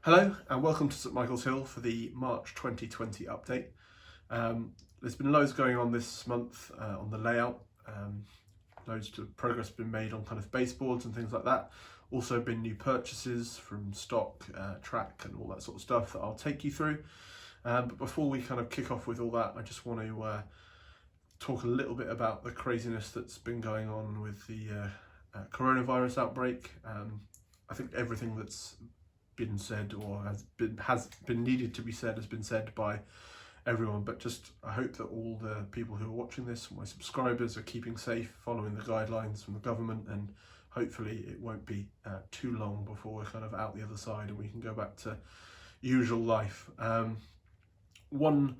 Hello and welcome to St Michael's Hill for the March 2020 update. There's been loads going on this month on the layout. Loads of progress been made on kind of baseboards and things like that. Also been new purchases from stock, track and all that sort of stuff that I'll take you through. But before we kind of kick off with all that, I just want to talk a little bit about the craziness that's been going on with the coronavirus outbreak. I think everything that's been said or has been needed to be said has been said by everyone, but just I hope that all the people who are watching this, my subscribers, are keeping safe, following the guidelines from the government, and hopefully it won't be too long before we're kind of out the other side and we can go back to usual life. One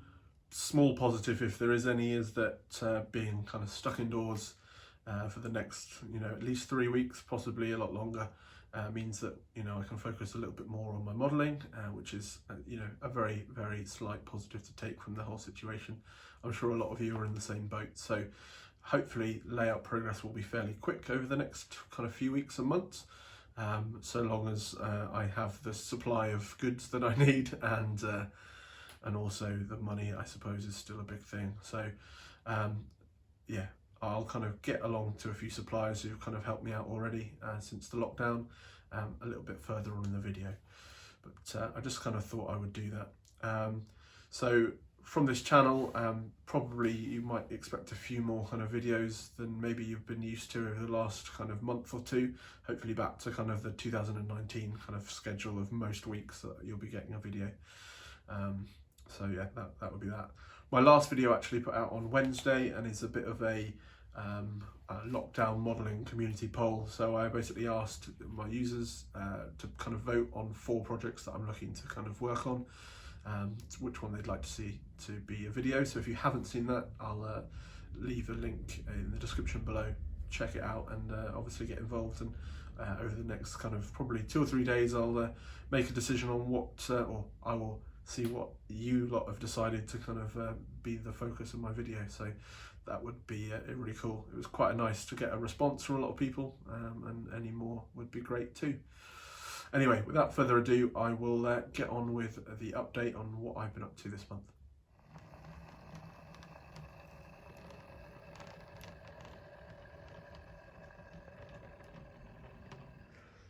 small positive, if there is any, is that being kind of stuck indoors for the next at least 3 weeks, possibly a lot longer, means that I can focus a little bit more on my modelling, which is a very, very slight positive to take from the whole situation. I'm sure a lot of you are in the same boat, so hopefully layout progress will be fairly quick over the next kind of few weeks and months, so long as I have the supply of goods that I need, and also the money, I suppose, is still a big thing. So yeah, I'll kind of get along to a few suppliers who've kind of helped me out already since the lockdown, a little bit further on in the video. But I just kind of thought I would do that. So from this channel, probably you might expect a few more kind of videos than maybe you've been used to over the last kind of month or two. Hopefully back to kind of the 2019 kind of schedule of most weeks that you'll be getting a video. So yeah, that would be that. My last video actually put out on Wednesday and is a bit of a lockdown modelling community poll. So I basically asked my users to kind of vote on 4 projects that I'm looking to kind of work on, which one they'd like to see to be a video. So if you haven't seen that, I'll leave a link in the description below. Check it out and obviously get involved, and over the next kind of probably 2 or 3 days I'll make a decision on what, or I will see what you lot have decided to kind of be the focus of my video. So that would be really cool. It was quite nice to get a response from a lot of people, and any more would be great too. Anyway, without further ado, I will get on with the update on what I've been up to this month.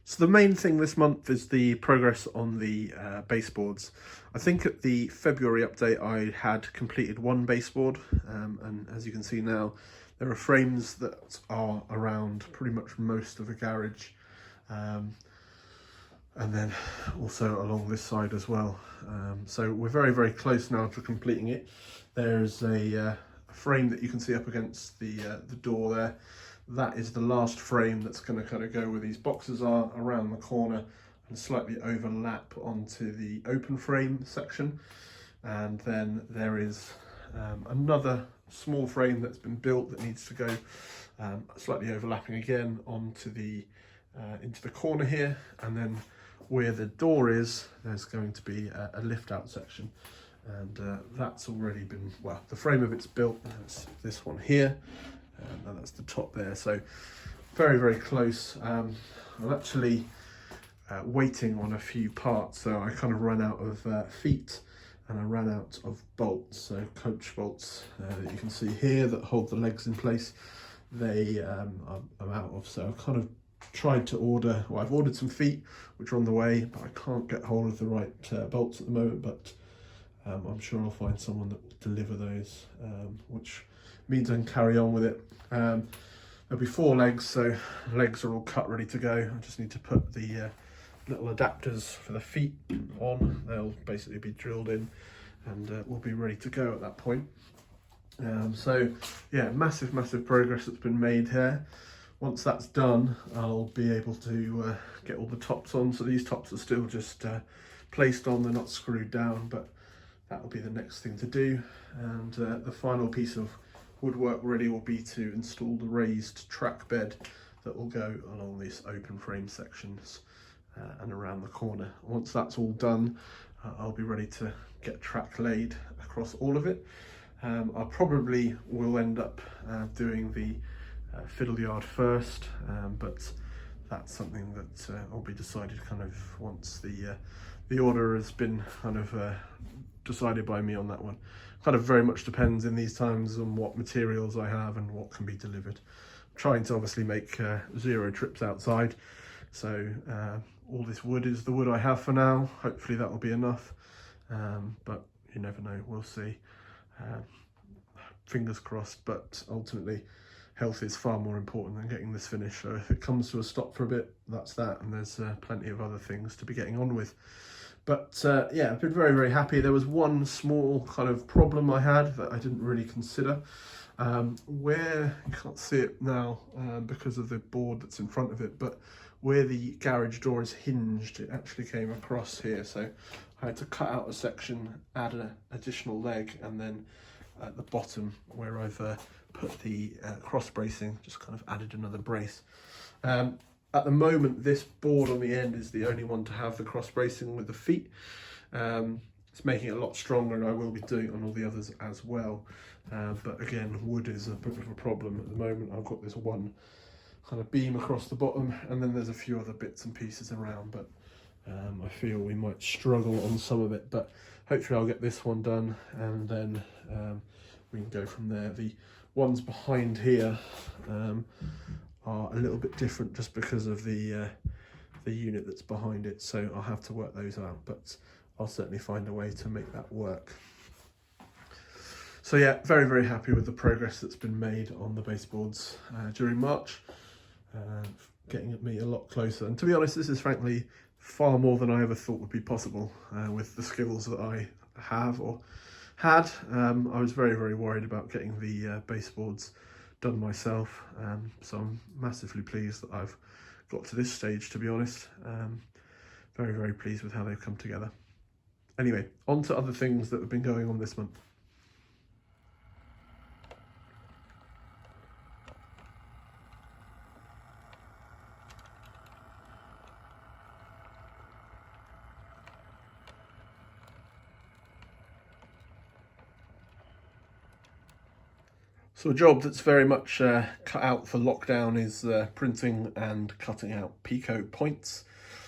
So the main thing this month is the progress on the baseboards. I think at the February update I had completed 1 baseboard, and as you can see now, there are frames that are around pretty much most of the garage, and then also along this side as well. So we're very, very close now to completing it. There's a frame that you can see up against the door there. That is the last frame that's going to kind of go where these boxes are around the corner and slightly overlap onto the open frame section. And then there is another small frame that's been built that needs to go slightly overlapping again onto the into the corner here. And then where the door is, there's going to be a lift out section. And that's already been, well, the frame of it's built. That's this one here. And that's the top there, so very, very close. I'm actually waiting on a few parts, so I kind of ran out of feet and I ran out of bolts, so coach bolts that you can see here that hold the legs in place. They I'm out of, so I've kind of tried to order, well, I've ordered some feet which are on the way, but I can't get hold of the right bolts at the moment, but I'm sure I'll find someone that will deliver those, which means I can carry on with it. There'll be 4 legs, so legs are all cut, ready to go. I just need to put the little adapters for the feet on. They'll basically be drilled in and we'll be ready to go at that point. So yeah, massive progress that's been made here. Once that's done, I'll be able to get all the tops on. So these tops are still just placed on, they're not screwed down, but that'll be the next thing to do. And the final piece of woodwork really will be to install the raised track bed that will go along these open frame sections and around the corner. Once that's all done, I'll be ready to get track laid across all of it. I probably will end up doing the fiddle yard first, but that's something that will be decided kind of once the order has been kind of decided by me on that one. Kind of very much depends in these times on what materials I have and what can be delivered. I'm trying to obviously make 0 trips outside, so all this wood is the wood I have for now. Hopefully that will be enough, but you never know, we'll see. Fingers crossed, but ultimately health is far more important than getting this finished. So if it comes to a stop for a bit, that's that, and there's plenty of other things to be getting on with. But yeah, I've been very, very happy. There was one small kind of problem I had that I didn't really consider. Where, you can't see it now because of the board that's in front of it, but where the garage door is hinged, it actually came across here. So I had to cut out a section, add an additional leg, and then at the bottom where I've put the cross bracing, just kind of added another brace. At the moment, this board on the end is the only one to have the cross bracing with the feet. It's making it a lot stronger, and I will be doing it on all the others as well. But again, wood is a bit of a problem at the moment. I've got this one kind of beam across the bottom, and then there's a few other bits and pieces around, but I feel we might struggle on some of it. But hopefully I'll get this one done, and then we can go from there. The ones behind here are a little bit different just because of the unit that's behind it, so I'll have to work those out, but I'll certainly find a way to make that work. So yeah, very, very happy with the progress that's been made on the baseboards during March, getting me a lot closer. And to be honest, this is frankly far more than I ever thought would be possible with the skills that I have or had. I was very, very worried about getting the baseboards done myself, so I'm massively pleased that I've got to this stage, to be honest. Very, very pleased with how they've come together. Anyway, on to other things that have been going on this month. So a job that's very much cut out for lockdown is printing and cutting out Pico points.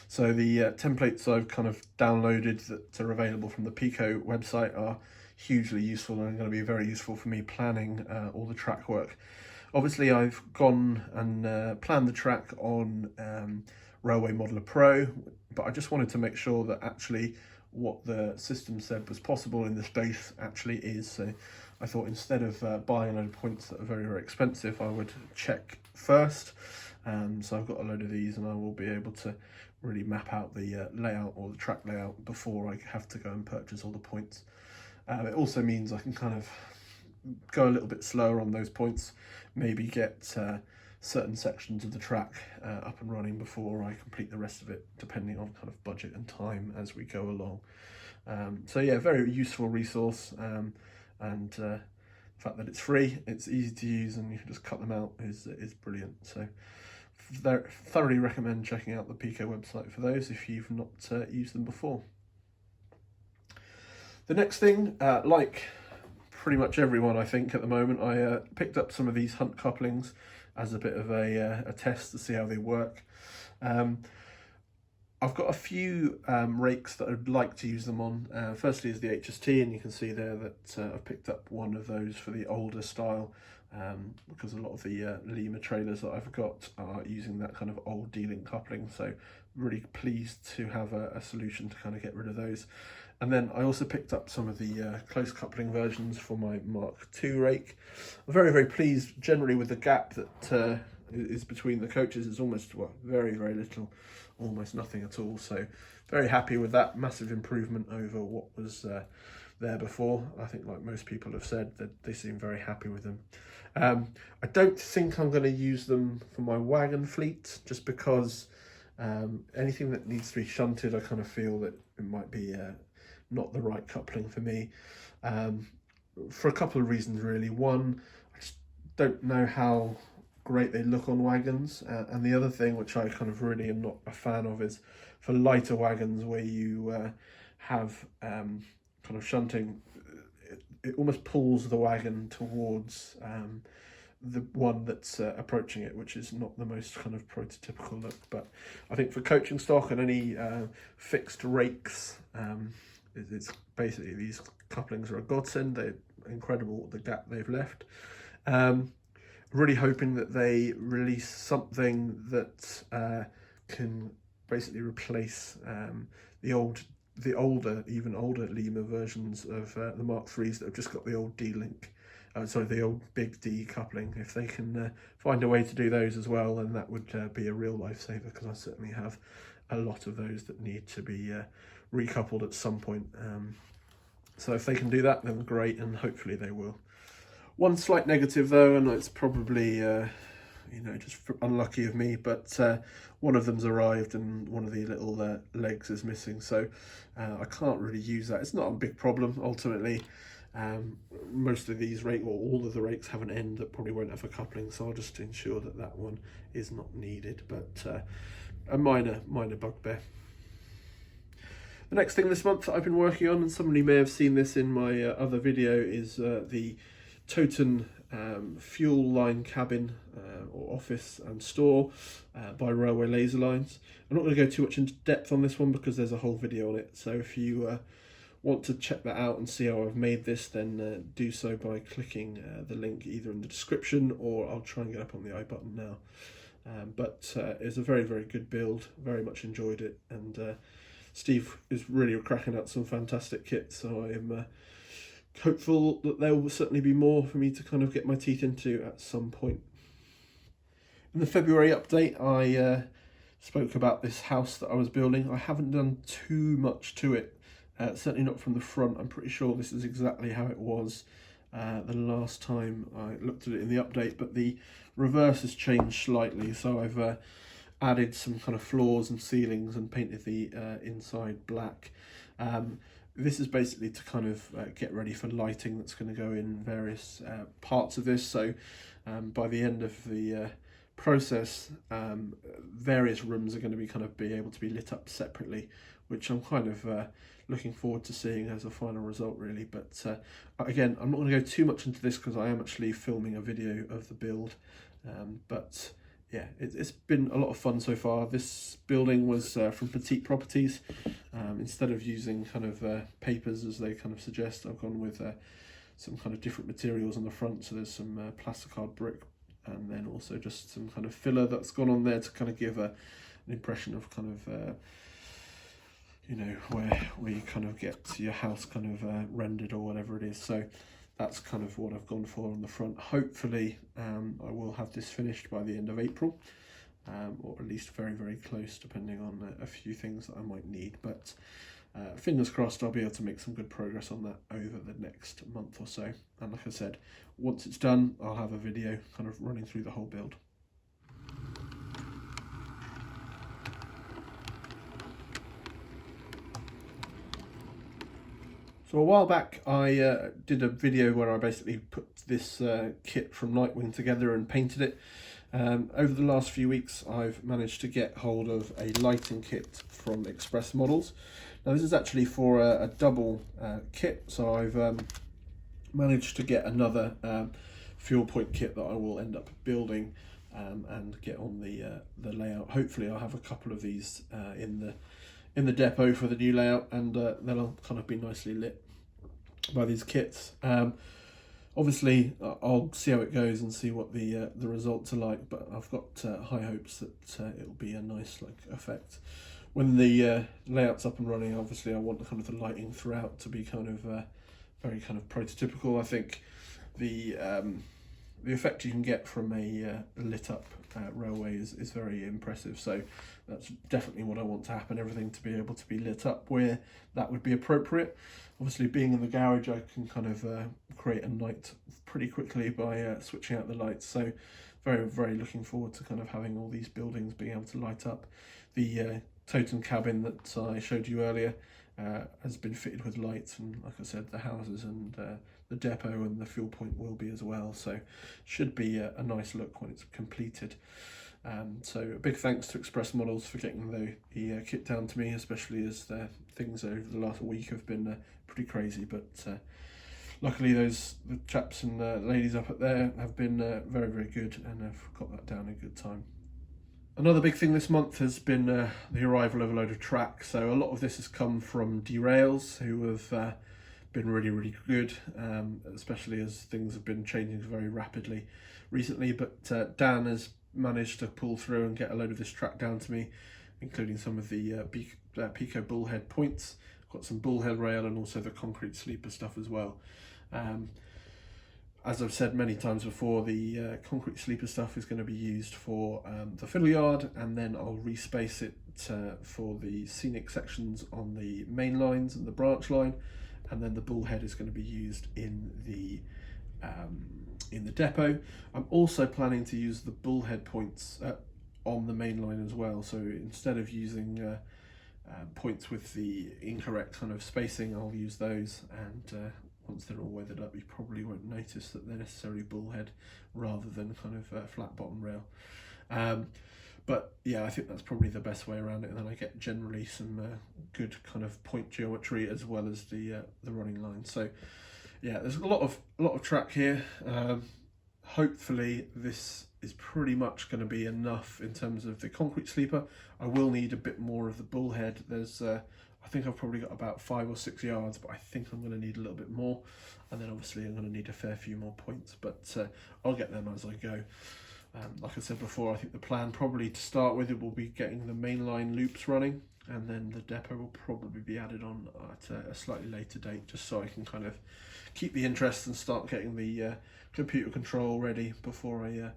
So the templates I've kind of downloaded that are available from the Pico website are hugely useful and are going to be very useful for me planning all the track work. Obviously I've gone and planned the track on Railway Modeler Pro, but I just wanted to make sure that actually what the system said was possible in the space actually is. So I thought instead of buying a load of points that are very, very expensive, I would check first. So I've got a load of these, and I will be able to really map out the layout or the track layout before I have to go and purchase all the points. It also means I can kind of go a little bit slower on those points, maybe get certain sections of the track up and running before I complete the rest of it, depending on kind of budget and time as we go along. So yeah, very useful resource, and the fact that it's free, it's easy to use, and you can just cut them out is brilliant. So thoroughly recommend checking out the Pico website for those if you've not used them before. The next thing, like pretty much everyone I think at the moment, I picked up some of these Hunt Couplings as a bit of a test to see how they work. I've got a few rakes that I'd like to use them on. Firstly is the HST, and you can see there that I've picked up one of those for the older style, because a lot of the Lima trailers that I've got are using that kind of old D-link coupling, so really pleased to have a solution to kind of get rid of those. And then I also picked up some of the close coupling versions for my Mark II rake. I'm very, very pleased generally with the gap that is between the coaches. It's almost, well, very, very little, almost nothing at all. So very happy with that, massive improvement over what was there before. I think, like most people have said, that they seem very happy with them. I don't think I'm going to use them for my wagon fleet, just because anything that needs to be shunted, I kind of feel that it might be not the right coupling for me, for a couple of reasons really. One, I just don't know how great they look on wagons, and the other thing which I kind of really am not a fan of is for lighter wagons where you have kind of shunting, it almost pulls the wagon towards the one that's approaching it, which is not the most kind of prototypical look. But I think for coaching stock and any fixed rakes, it's basically, these couplings are a godsend. They're incredible, the gap they've left. Really hoping that they release something that can basically replace the older, even older Lima versions of the Mark IIIs that have just got the old D-link, the old big D coupling. If they can find a way to do those as well, then that would be a real lifesaver, because I certainly have a lot of those that need to be recoupled at some point. So if they can do that, then great, and hopefully they will. One slight negative though, and it's probably just unlucky of me, but one of them's arrived and one of the little legs is missing, so I can't really use that. It's not a big problem ultimately. Most of these rakes, or all of the rakes, have an end that probably won't have a coupling, so I'll just ensure that that one is not needed, but a minor bugbear. The next thing this month that I've been working on, and somebody may have seen this in my other video, is the toon fuel line cabin or office and store by Railway Laser Lines. I'm not going to go too much into depth on this one because there's a whole video on it, so if you want to check that out and see how I've made this, then do so by clicking the link either in the description, or I'll try and get up on the I button now. But it's a very, very good build, very much enjoyed it, and Steve is really cracking out some fantastic kit, so I am hopeful that there will certainly be more for me to kind of get my teeth into at some point. In the February update, I spoke about this house that I was building. I haven't done too much to it, certainly not from the front. I'm pretty sure this is exactly how it was the last time I looked at it in the update, but the reverse has changed slightly, so I've added some kind of floors and ceilings and painted the inside black. This is basically to kind of get ready for lighting that's going to go in various parts of this. So by the end of the process, various rooms are going to be able to be lit up separately, which I'm kind of looking forward to seeing as a final result, really. But again, I'm not going to go too much into this because I am actually filming a video of the build. But yeah, it's been a lot of fun so far. This building was from Petite Properties. Instead of using kind of papers as they kind of suggest, I've gone with some kind of different materials on the front. So there's some plasticard brick, and then also just some kind of filler that's gone on there to kind of give an impression of kind of where you kind of get your house kind of rendered or whatever it is. So that's kind of what I've gone for on the front. Hopefully I will have this finished by the end of April, or at least very, very close, depending on a few things that I might need. But fingers crossed I'll be able to make some good progress on that over the next month or so. And like I said, once it's done, I'll have a video kind of running through the whole build. So a while back I did a video where I basically put this kit from Nightwing together and painted it. Over the last few weeks I've managed to get hold of a lighting kit from Express Models. Now this is actually for a double kit, so I've managed to get another fuel point kit that I will end up building and get on the layout. Hopefully I'll have a couple of these in the depot for the new layout, and they'll kind of be nicely lit by these kits. Obviously I'll see how it goes and see what the results are like, but I've got high hopes that it'll be a nice effect. When the layout's up and running, obviously I want the kind of the lighting throughout to be kind of very kind of prototypical. I think the effect you can get from a lit up railway is very impressive, so that's definitely what I want to happen, everything to be able to be lit up where that would be appropriate. Obviously being in the garage I can kind of create a night pretty quickly by switching out the lights, so very, very looking forward to kind of having all these buildings being able to light up. The totem cabin that I showed you earlier has been fitted with lights, and like I said, the houses and the depot and the fuel point will be as well, so should be a nice look when it's completed. So a big thanks to Express Models for getting the kit down to me, especially as things over the last week have been pretty crazy, but luckily the chaps and ladies up at there have been very, very good, and have got that down in good time. Another big thing this month has been the arrival of a load of track. So a lot of this has come from Derails, who have been really, really good, especially as things have been changing very rapidly recently. But Dan has managed to pull through and get a load of this track down to me, including some of the Pico bullhead points. Got some bullhead rail and also the concrete sleeper stuff as well. As I've said many times before, the concrete sleeper stuff is going to be used for the fiddle yard, and then I'll respace it for the scenic sections on the main lines and the branch line, and then the bullhead is going to be used in the depot. I'm also planning to use the bullhead points on the main line as well, so instead of using points with the incorrect kind of spacing, I'll use those, and once they're all weathered up, you probably won't notice that they're necessarily bullhead rather than kind of flat bottom rail. But yeah, I think that's probably the best way around it, and then I get generally some good kind of point geometry as well as the running line. So yeah, there's a lot of track here. Hopefully this is pretty much going to be enough in terms of the concrete sleeper. I will need a bit more of the bullhead. There's I think I've probably got about 5 or 6 yards, but I think I'm going to need a little bit more, and then obviously I'm going to need a fair few more points, but I'll get them as I go. Like I said before, I think the plan probably to start with, it will be getting the mainline loops running, and then the depot will probably be added on at a slightly later date, just so I can kind of keep the interest and start getting the computer control ready before I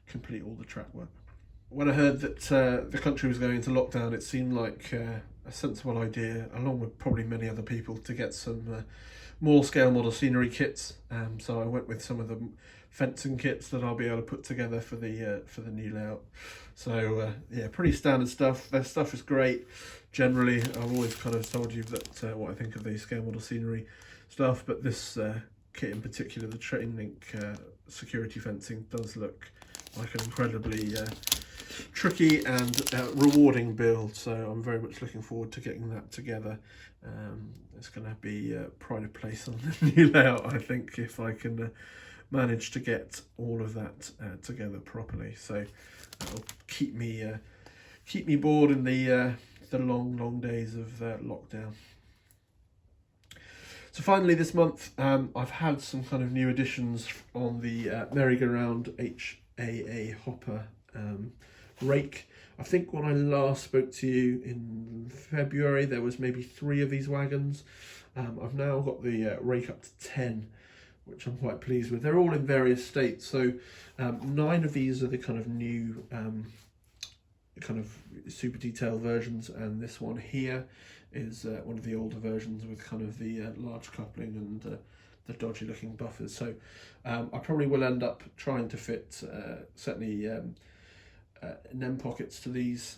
complete all the track work. When I heard that the country was going into lockdown, it seemed like a sensible idea, along with probably many other people, to get some more scale model scenery kits. So I went with some of the fencing kits that I'll be able to put together for the new layout. So yeah, pretty standard stuff. Their stuff is great. Generally, I've always kind of told you that what I think of the scale model scenery stuff, but this kit in particular, the Train Link security fencing, does look like an incredibly tricky and rewarding build, so I'm very much looking forward to getting that together. It's going to be pride of place on the new layout, I think, if I can manage to get all of that together properly. So that'll keep me bored in the long days of lockdown. So finally this month, I've had some kind of new additions on the merry-go-round HAA hopper rake. I think when I last spoke to you in February, there was maybe 3 of these wagons. I've now got the rake up to 10, which I'm quite pleased with. They're all in various states, so 9 of these are the kind of new kind of super detailed versions, and this one here is one of the older versions with kind of the large coupling and the dodgy looking buffers. So I probably will end up trying to fit certainly NEM pockets to these,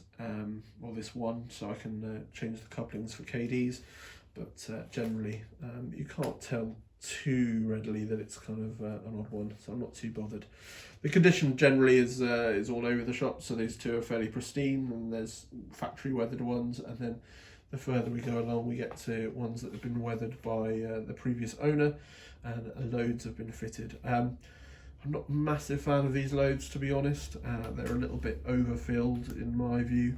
or this one, so I can change the couplings for KDs, but generally you can't tell too readily that it's kind of an odd one, so I'm not too bothered. The condition generally is all over the shop, so these 2 are fairly pristine, and there's factory weathered ones, and then the further we go along, we get to ones that have been weathered by the previous owner, and loads have been fitted. I'm not a massive fan of these loads, to be honest. They're a little bit overfilled in my view,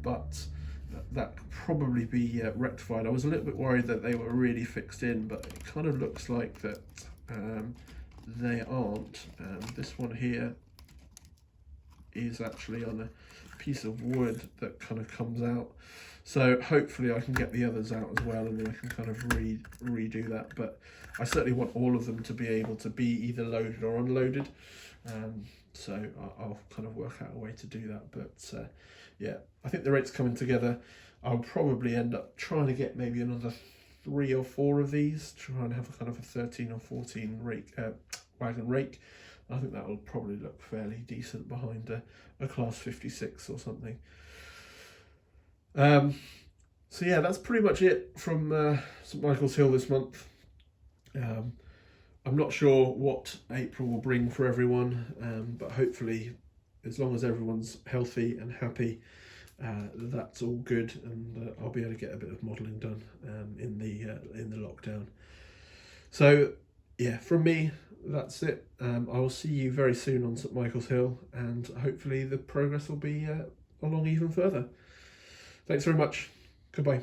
but that could probably be rectified. I was a little bit worried that they were really fixed in, but it kind of looks like that they aren't. This one here is actually on a piece of wood that kind of comes out, so hopefully I can get the others out as well, and then I can kind of redo that. But I certainly want all of them to be able to be either loaded or unloaded, so I'll kind of work out a way to do that. But yeah, I think the rate's coming together. I'll probably end up trying to get maybe another 3 or 4 of these, try and have a kind of a 13 or 14 rake, wagon rake. I think that will probably look fairly decent behind a class 56 or something. So yeah, that's pretty much it from St Michael's Hill this month. I'm not sure what April will bring for everyone, but hopefully, as long as everyone's healthy and happy, that's all good, and I'll be able to get a bit of modelling done in the lockdown. So yeah, from me, that's it. I will see you very soon on St Michael's Hill, and hopefully the progress will be along even further. Thanks very much. Goodbye.